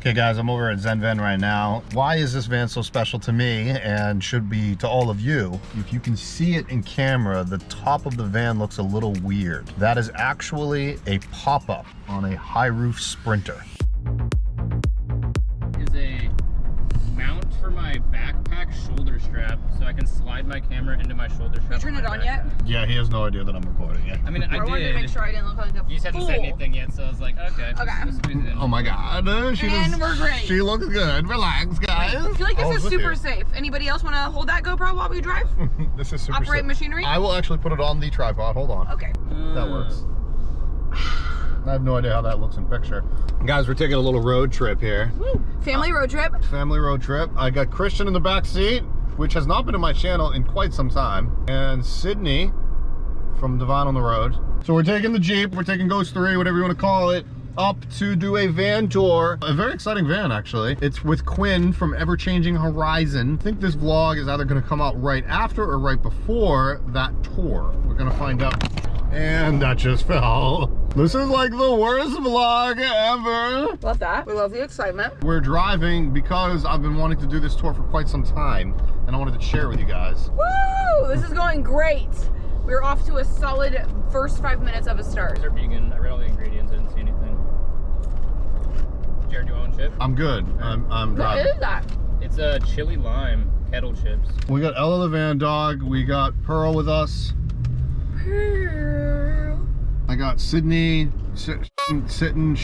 Okay guys, I'm over at Zen Van right now. Why is this van so special to me and should be to all of you? If you can see it in camera, the top of the van looks a little weird. That is actually a pop-up on a high roof Sprinter. Is a mount for my backpack shoulder strap so I can slide my camera into my shoulder strap. You turned it on yet? Yeah, he has no idea that I'm recording it. I mean, I wanted to did. make sure I didn't look like a You just haven't said anything yet, so I was like, okay. Okay. Let's squeeze it in. Oh my god, we're great. She looks good. Relax, guys. I feel like this is super you. safe. Anybody else want to hold that GoPro while we drive? This is super Operate safe. machinery? I will actually put it on the tripod. Hold on. Okay. That works. I have no idea how that looks in picture. Guys, we're taking a little road trip here. Woo. Family road trip. Family road trip. I got Christian in the back seat, which has not been in my channel in quite some time, and Sydney from Divine on the Road. So we're taking the Jeep, we're taking Ghost 3, whatever you want to call it, up to do a van tour. A very exciting van, actually. It's with Quinn from Ever Changing Horizon. I think this vlog is either going to come out right after or right before that tour. We're going to find out. And that just fell. This is like the worst vlog ever. Love that. We love the excitement. We're driving because I've been wanting to do this tour for quite some time, and I wanted to share with you guys. Woo! This is going great. We're off to a solid first 5 minutes of a start. These are vegan. I read all the ingredients. I didn't see anything. Jarrod, do you want chip? I'm good. I'm What driving. is that? It's a chili lime kettle chips. We got Ella the van dog. We got Pearl with us. I got Sydney sitting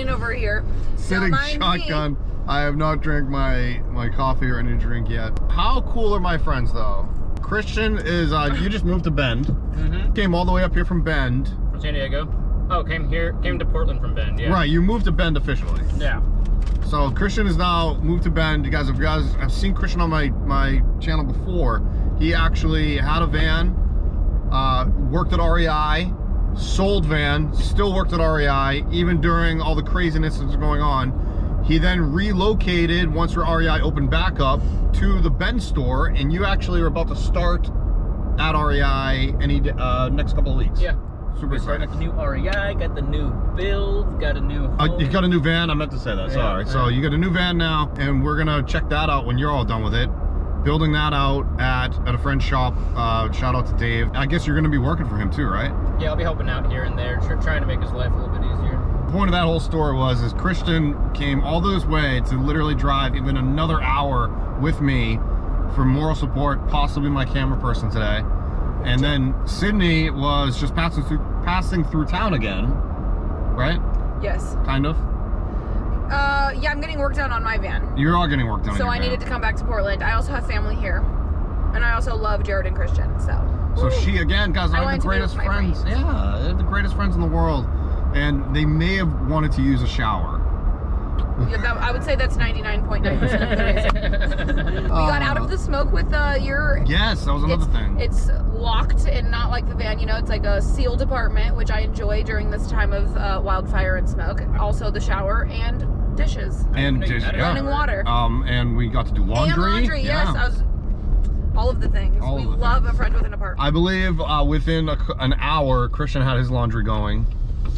over here. sitting shotgun. I have not drank my coffee or any drink yet. How cool are my friends though? Christian is you just moved to Bend. Mm-hmm. Came all the way up here from Bend. From San Diego. Oh, came to Portland from Bend. Yeah. Right, you moved to Bend officially. Yeah. So Christian is now moved to Bend. You guys have seen Christian on my channel before. He actually had a van, worked at REI, sold van, still worked at REI, even during all the craziness that's going on. He then relocated once REI opened back up to the Bend store, and you actually are about to start at REI any next couple of weeks. Yeah. Super excited. Got the new REI, got the new build, got a new home. You got a new van? I meant to say that, sorry. So you got a new van now, and we're gonna check that out when you're all done with it. Building that out at a friend's shop. Shout out to Dave. I guess you're gonna be working for him too, right? Yeah, I'll be helping out here and there, trying to make his life a little bit easier. The point of that whole story is Christian came all this way to literally drive even another hour with me for moral support, possibly my camera person today. And then Sydney was just passing through town again, right? Yes. Kind of. Yeah, I'm getting work done on my van. You're all getting work done. So I needed to come back to Portland. I also have family here, and I also love Jarrod and Christian. So she again, guys, are the greatest friends. Yeah, they're the greatest friends in the world, and they may have wanted to use a shower. Yeah, I would say that's 99.9% of the reason. We got out of the smoke with your... Yes, that was another thing. It's locked and not like the van, you know, it's like a sealed apartment, which I enjoy during this time of wildfire and smoke. Also the shower and dishes. And dishes, running water. And we got to do laundry. And laundry, yes. All of the things. We love a friend with an apartment. I believe within an hour, Christian had his laundry going.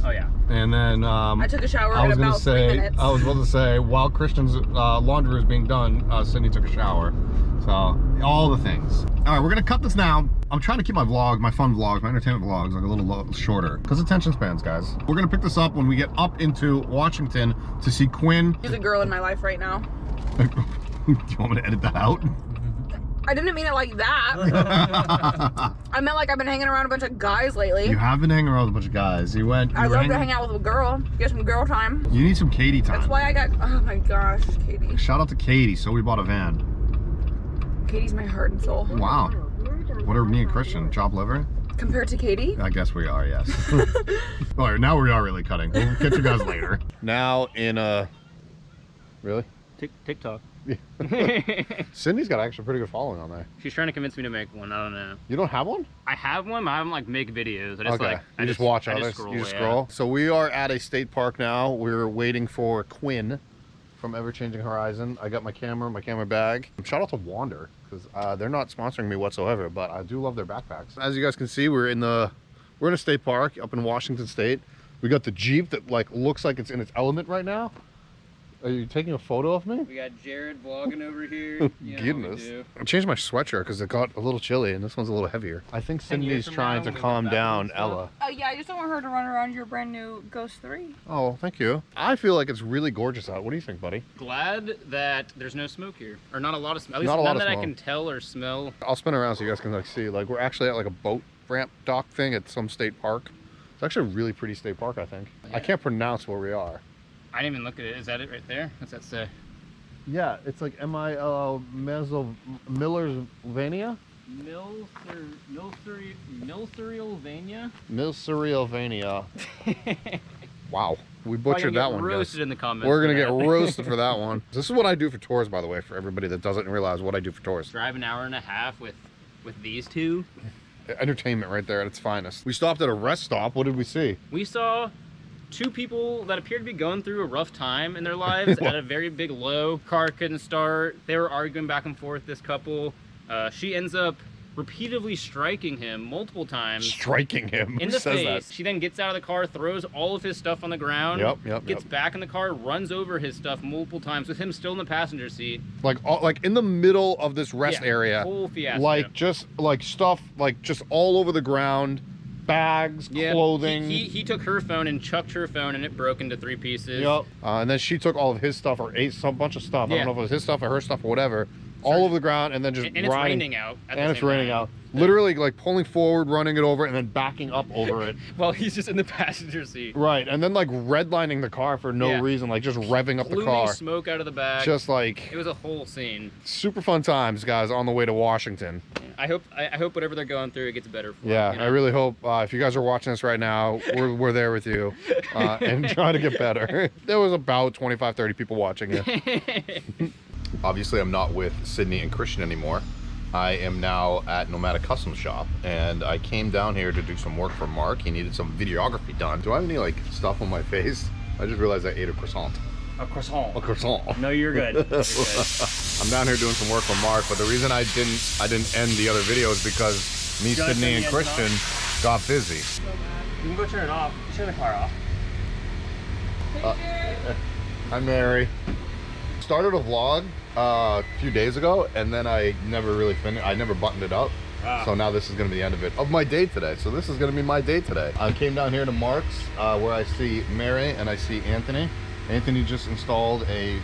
Oh yeah. And then I took a shower in about 3 minutes. I was about to say, while Christian's laundry was being done, Sydney took a shower. So, all the things. All right, we're gonna cut this now. I'm trying to keep my vlogs, my fun vlogs, my entertainment vlogs, like a little shorter, because attention spans, guys. We're gonna pick this up when we get up into Washington to see Quinn. She's a girl in my life right now. Do you want me to edit that out? I didn't mean it like that. I meant like I've been hanging around a bunch of guys lately. You have been hanging around with a bunch of guys. You love to hang out with a girl. Get some girl time. You need some Katie time. That's why I got, oh my gosh, Katie. Shout out to Katie. So we bought a van. Katie's my heart and soul. Wow. What are me and Christian? Chopped liver? Compared to Katie? I guess we are, yes. All right, now we are really cutting. We'll catch you guys later. Now in really? TikTok. Sydney's got actually a pretty good following on there. She's trying to convince me to make one. I don't know. You don't have one? I have one, but I haven't like make videos. I just okay. I just watch others. Scroll, you just scroll. So we are at a state park now. We're waiting for Quinn from Ever Changing Horizon. I got my camera bag. Shout out to Wander, because they're not sponsoring me whatsoever, but I do love their backpacks. As you guys can see, we're in a state park up in Washington State. We got the Jeep that like looks like it's in its element right now. Are you taking a photo of me? We got Jarrod vlogging over here. You know Goodness. I changed my sweatshirt because it got a little chilly and this one's a little heavier. I think Cindy's trying to calm down Ella. Oh yeah, I just don't want her to run around your brand new Ghost 3. Oh, thank you. I feel like it's really gorgeous out. What do you think, buddy? Glad that there's no smoke here, or not a lot of smoke. At least Not a lot none of that I smoke. can tell or smell. I'll spin around so you guys can like see. Like we're actually at like a boat ramp dock thing at some state park. It's actually a really pretty state park, I think. Yeah. I can't pronounce where we are. I didn't even look at it. Is that it right there? What's that say? Yeah, it's like Millersvania? Milcerealvania? Milcerealvania. Wow, we butchered that one, guys. Roasted in the comments. We're gonna get roasted for that one. This is what I do for tours, by the way, for everybody that doesn't realize what I do for tours. Drive an hour and a half with these two. Entertainment right there at its finest. We stopped at a rest stop. What did we see? We saw two people that appeared to be going through a rough time in their lives at a very big low. Car couldn't start. They were arguing back and forth, this couple. She ends up repeatedly striking him multiple times. Striking him? In Who the says face. that? She then gets out of the car, throws all of his stuff on the ground. Gets back in the car, runs over his stuff multiple times with him still in the passenger seat. Like in the middle of this rest area. Whole fiasco. Like just like stuff like just all over the ground. Bags, clothing. He took her phone and chucked her phone and it broke into 3 pieces. Yep. And then she took all of his stuff or ate some bunch of stuff. I don't know if it was his stuff or her stuff or whatever. All over the ground and then just and it's raining out. And it's raining out. Literally like pulling forward, running it over, and then backing up over it. While he's just in the passenger seat. Right. And then like redlining the car for no reason, like just revving up the car. Smoke out of the back. Just like it was a whole scene. Super fun times, guys, on the way to Washington. I hope whatever they're going through, it gets better for them. You know? I really hope if you guys are watching this right now, we're there with you and trying to get better. There was about 25, 30 people watching it. Obviously, I'm not with Sydney and Christian anymore. I am now at Nomadic Custom Shop, and I came down here to do some work for Mark. He needed some videography done. Do I have any like stuff on my face? I just realized I ate a croissant. A croissant. A croissant. No, you're good. You're good. I'm down here doing some work for Mark, but the reason I didn't end the other video is because me, Sydney, and Christian got busy. You can go turn it off. Turn the car off. Hi, Mary. Started a vlog a few days ago, and then I never really finished. I never buttoned it up. So now this is going to be the end of it, of my day today. So this is going to be my day today. I came down here to Mark's where I see Mary and I see Anthony. Anthony just installed the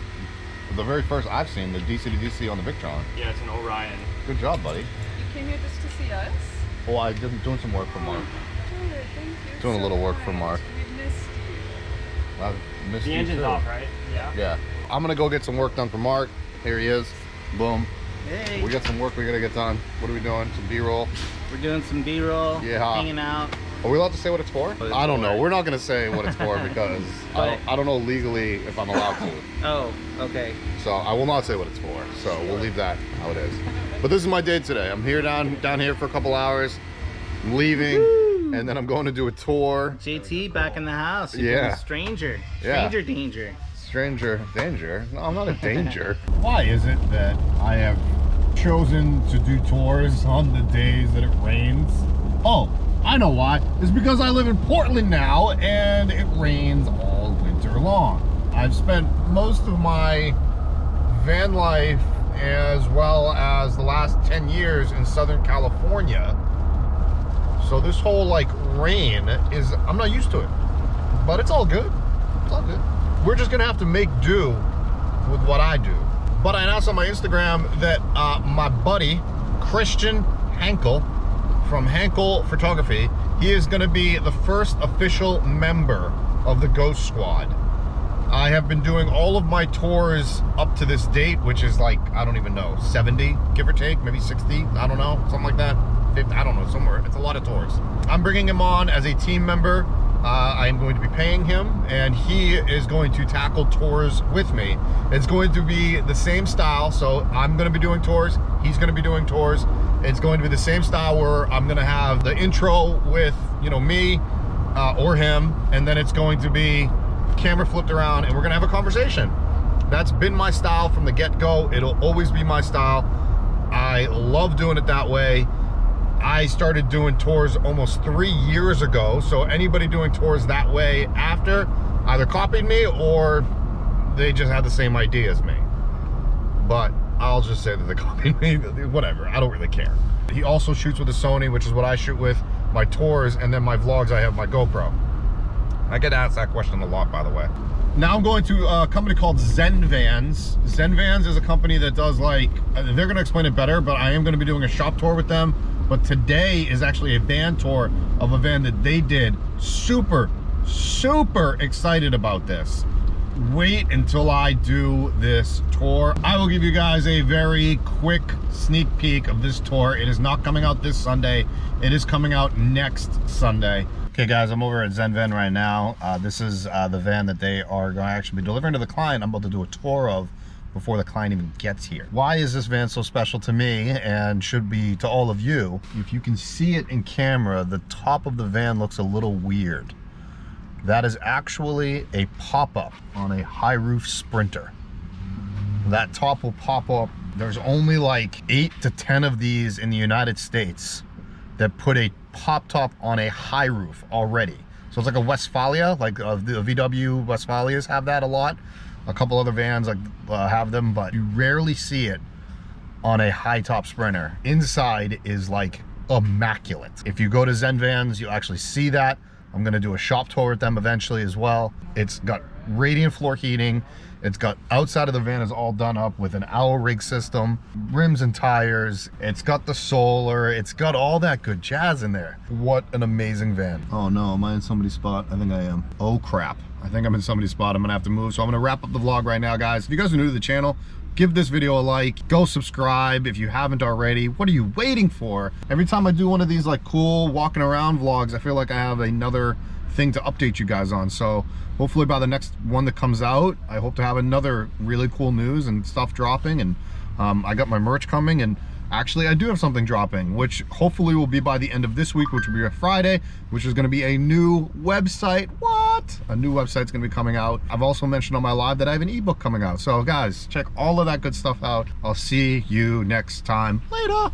very first I've seen, the DC to DC on the Victron. Yeah, it's an Orion. Good job, buddy. You came here just to see us? Well, I'm doing some work for Mark. Good, thank you. Doing a little work for Mark. We missed you. I've missed The you engine's too. off, right? Yeah. Yeah. I'm gonna go get some work done for Mark. Here he is. Boom. Hey. We got some work we gotta get done. What are we doing? Some B-roll. We're doing some B-roll. Yeah. Hanging out. Are we allowed to say what it's for? I don't know. We're not gonna say what it's for because I don't know legally if I'm allowed to. Oh, okay. So I will not say what it's for. So we'll leave that how it is. But this is my day today. I'm here down here for a couple hours. I'm leaving. Woo! And then I'm going to do a tour. JT back in the house. Yeah. Stranger danger. Stranger danger? No, I'm not a danger. Why is it that I have chosen to do tours on the days that it rains? Oh, I know why. It's because I live in Portland now and it rains all winter long. I've spent most of my van life as well as the last 10 years in Southern California. So this whole like rain is, I'm not used to it, but it's all good. It's all good. We're just gonna have to make do with what I do. But I announced on my Instagram that my buddy, Christian Hankel from Hankel Photography, he is gonna be the first official member of the Ghost Squad. I have been doing all of my tours up to this date, which is like, I don't even know, 70, give or take, maybe 60, I don't know, something like that. 50, I don't know, somewhere. It's a lot of tours. I'm bringing him on as a team member. I am going to be paying him, and he is going to tackle tours with me. It's going to be the same style, so I'm going to be doing tours, he's going to be doing tours. It's going to be the same style where I'm going to have the intro with, you know, me or him, and then it's going to be camera flipped around, and we're going to have a conversation. That's been my style from the get-go. It'll always be my style. I love doing it that way. I started doing tours almost 3 years ago, so anybody doing tours that way after either copied me or they just had the same idea as me. But I'll just say that they copied me, whatever, I don't really care. He also shoots with a Sony, which is what I shoot with my tours, and then my vlogs I have my GoPro. I get asked that question a lot, by the way. Now I'm going to a company called Zen Vans. Zen Vans is a company that does, like, they're gonna explain it better, but I am gonna be doing a shop tour with them. But today is actually a van tour of a van that they did. Super, super excited about this. Wait until I do this tour. I will give you guys a very quick sneak peek of this tour. It is not coming out this Sunday. It is coming out next Sunday. Okay guys, I'm over at Zen Van right now. This is the van that they are going to actually be delivering to the client. I'm about to do a tour of before the client even gets here. Why is this van so special to me and should be to all of you? If you can see it in camera, the top of the van looks a little weird. That is actually a pop-up on a high roof Sprinter. That top will pop up. There's only like 8 to 10 of these in the United States that put a pop top on a high roof already. So it's like a Westfalia, like the VW Westfalias have that a lot. A couple other vans like have them, but you rarely see it on a high top Sprinter. Inside is like immaculate. If you go to Zen Vans, you'll actually see that. I'm gonna do a shop tour with them eventually as well. It's got radiant floor heating. It's got outside of the van is all done up with an owl rig system, rims and tires. It's got the solar. It's got all that good jazz in there. What an amazing van. Oh no, am I in somebody's spot? I think I am. Oh crap. I think I'm in somebody's spot. I'm gonna have to move. So I'm gonna wrap up the vlog right now, guys. If you guys are new to the channel, give this video a like, go subscribe if you haven't already. What are you waiting for? Every time I do one of these like cool walking around vlogs, I feel like I have another thing to update you guys on. So hopefully by the next one that comes out, I hope to have another really cool news and stuff dropping. And I got my merch coming, and actually I do have something dropping, which hopefully will be by the end of this week, which will be a Friday, which is gonna be a new website. What? A new website's gonna be coming out. I've also mentioned on my live that I have an ebook coming out. So guys, check all of that good stuff out. I'll see you next time. Later.